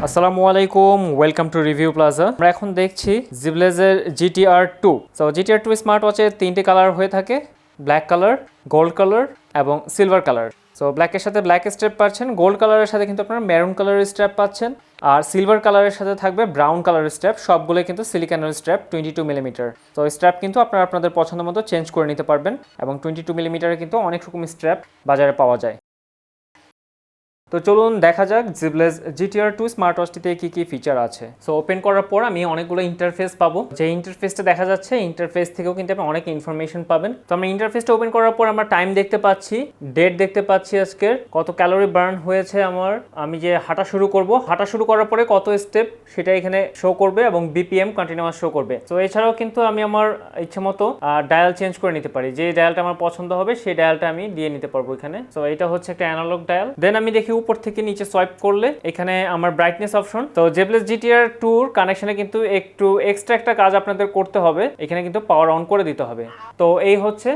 আসসালামু আলাইকুম, welcome to review plaza. আমরা এখন দেখছি জিবলেজের GTR 2। সো GTR 2 স্মার্ট ওয়াচের তিনটি কালার হয়ে থাকে, ব্ল্যাক কালার, গোল্ড কালার এবং সিলভার কালার। সো ব্ল্যাকের সাথে ব্ল্যাক স্ট্র্যাপ পাচ্ছেন, গোল্ড কালারের সাথে কিন্তু আপনারা মেরুন কালারের স্ট্র্যাপ পাচ্ছেন, আর সিলভার কালারের সাথে থাকবে ব্রাউন কালারের স্ট্র্যাপ। সবগুলো কিন্তু সিলিকনের স্ট্র্যাপ 22 মিলিমিটার। তো স্ট্র্যাপ কিন্তু আপনারা আপনাদের পছন্দ মতো চেঞ্জ করে নিতে পারবেন, এবং 22 মিলিমিটারের কিন্তু অনেক রকম স্ট্র্যাপ বাজারে পাওয়া যায়। তো চলুন দেখা যাক জিবলেজ GTR 2 স্মার্ট ওয়াচটিতে কী কী ফিচার আছে। সো ওপেন করার পর আমি অনেকগুলো ইন্টারফেস পাবো। যে ইন্টারফেসটা দেখা যাচ্ছে, ইন্টারফেস থেকেও কিন্তু আপনি অনেক ইনফরমেশন পাবেন। তো আমরা ইন্টারফেসটা ওপেন করার পর আমরা টাইম দেখতে পাচ্ছি, ডেট দেখতে পাচ্ছি, আজকের কত ক্যালোরি বার্ন হয়েছে আমার। আমি যে হাঁটা শুরু করব, হাঁটা শুরু করার পরে কত স্টেপ সেটা এখানে শো করবে, এবং BPM কন্টিনিউয়াস শো করবে। তো এছাড়াও কিন্তু আমি আমার ইচ্ছে মতো ডায়াল চেঞ্জ করে নিতে পারি। যে ডায়ালটা আমার পছন্দ হবে সেই ডায়ালটা আমি দিয়ে নিতে পারবো এখানে। তো এটা হচ্ছে একটা অ্যানালগ ডায়াল। দেন আমি দেখি উপর থেকে নিচে সোয়াইপ করলে এখানে আমার ব্রাইটনেস অপশন। তো জেবলেজ GTR 2 কানেকশনে কিন্তু একটু এক্সট্রা একটা কাজ আপনাদের করতে হবে, এখানে কিন্তু পাওয়ার অন করে দিতে হবে। তো এই হচ্ছে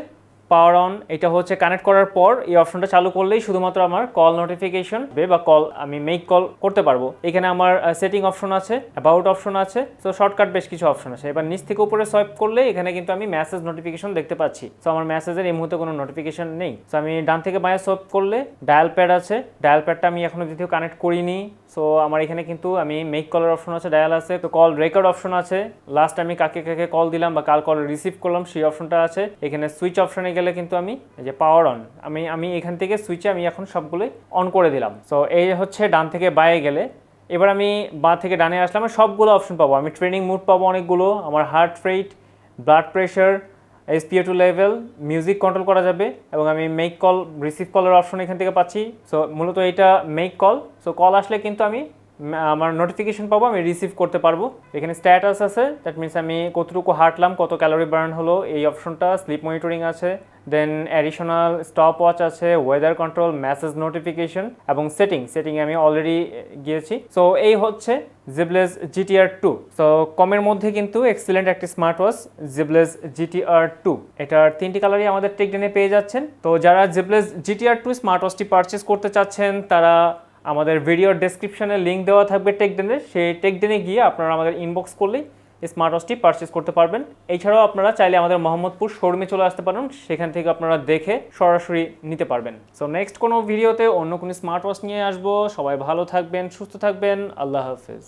পাওয়ার অন। এটা হচ্ছে কানেক্ট করার পর এই অপশনটা চালু করলেই শুধুমাত্র আমার কল নোটিফিকেশন বা কল, আমি মেক কল করতে পারবো। এখানে আমার সেটিং অপশন আছে, অ্যাবাউট অপশন আছে, তো শর্টকাট বেশ কিছু অপশন আছে। এবার নিচ থেকে উপরে সোয়াইপ করলে এখানে কিন্তু আমি মেসেজ নোটিফিকেশন দেখতে পাচ্ছি। তো আমার মেসেজের এই মুহূর্তে কোনো নোটিফিকেশন নেই। তো আমি ডান থেকে বাঁয়ে সোয়াইপ করলে ডায়াল প্যাড আছে, ডায়াল প্যাডটা আমি এখনো দ্বিতীয় কানেক্ট করিনি। সো আমার এখানে কিন্তু আমি মেক কলের অপশন আছে, ডায়াল আছে, তো কল রেকর্ড অপশন আছে, লাস্ট আমি কাকে কাকে কল দিলাম বা কাল কল রিসিভ করলাম সেই অপশনটা আছে। এখানে সুইচ অপশনে গেলে কিন্তু আমি এই যে পাওয়ার অন, আমি এখান থেকে সুইচে আমি এখন সবগুলোই অন করে দিলাম। সো এই হচ্ছে ডান থেকে বাঁয়ে গেলে। এবার আমি বাঁ থেকে ডানে আসলাম, আমি সবগুলো অপশন পাবো। আমি ট্রেনিং মুড পাবো অনেকগুলো, আমার heart rate, blood pressure, SpO2 level, music control করা যাবে, এবং আমি মেক কল রিসিভ কলের অপশন এখান থেকে পাচ্ছি। সো মূলত এটা মেক কল। সো কল আসলে কিন্তু আমি আমার নোটিফিকেশন পাবো, আমি রিসিভ করতে পারবো। এখানে স্ট্যাটাস আছে, দ্যাট মিনস আমি কতটুকু হাঁটলাম, কত ক্যালোরি বার্ন হলো, এই অপশনটা। স্লিপ মনিটরিং আছে, দেন অ্যাডিশনাল স্টপ ওয়াচ আছে, ওয়েদার কন্ট্রোল, মেসেজ নোটিফিকেশন, এবং সেটিংয়ে আমি অলরেডি গিয়েছি। সো এই হচ্ছে জিবলেজ GTR 2। সো কমের মধ্যে কিন্তু এক্সিলেন্ট একটি স্মার্ট ওয়াচ জিবলেজ GTR 2। এটার তিনটি কালারই আমাদের টেকডেনে পেয়ে যাচ্ছেন। তো যারা জিবলেজ GTR 2 স্মার্ট ওয়াচটি পারচেস করতে চাচ্ছেন, তারা আমাদের ভিডিওর ডেসক্রিপশনে লিঙ্ক দেওয়া থাকবে টেকডেনের, সেই টেকডেনে গিয়ে আপনারা আমাদের ইনবক্স করলেই স্মার্ট ওয়াচটি পারচেস করতে পারবেন। এছাড়াও আপনারা চাইলে আমাদের মোহাম্মদপুর শোরুমে চলে আসতে পারেন, সেখান থেকে আপনারা দেখে সরাসরি নিতে পারবেন। সো নেক্সট কোনো ভিডিওতে অন্য কোনো স্মার্ট ওয়াচ নিয়ে আসবো। সবাই ভালো থাকবেন, সুস্থ থাকবেন, আল্লাহ হাফেজ।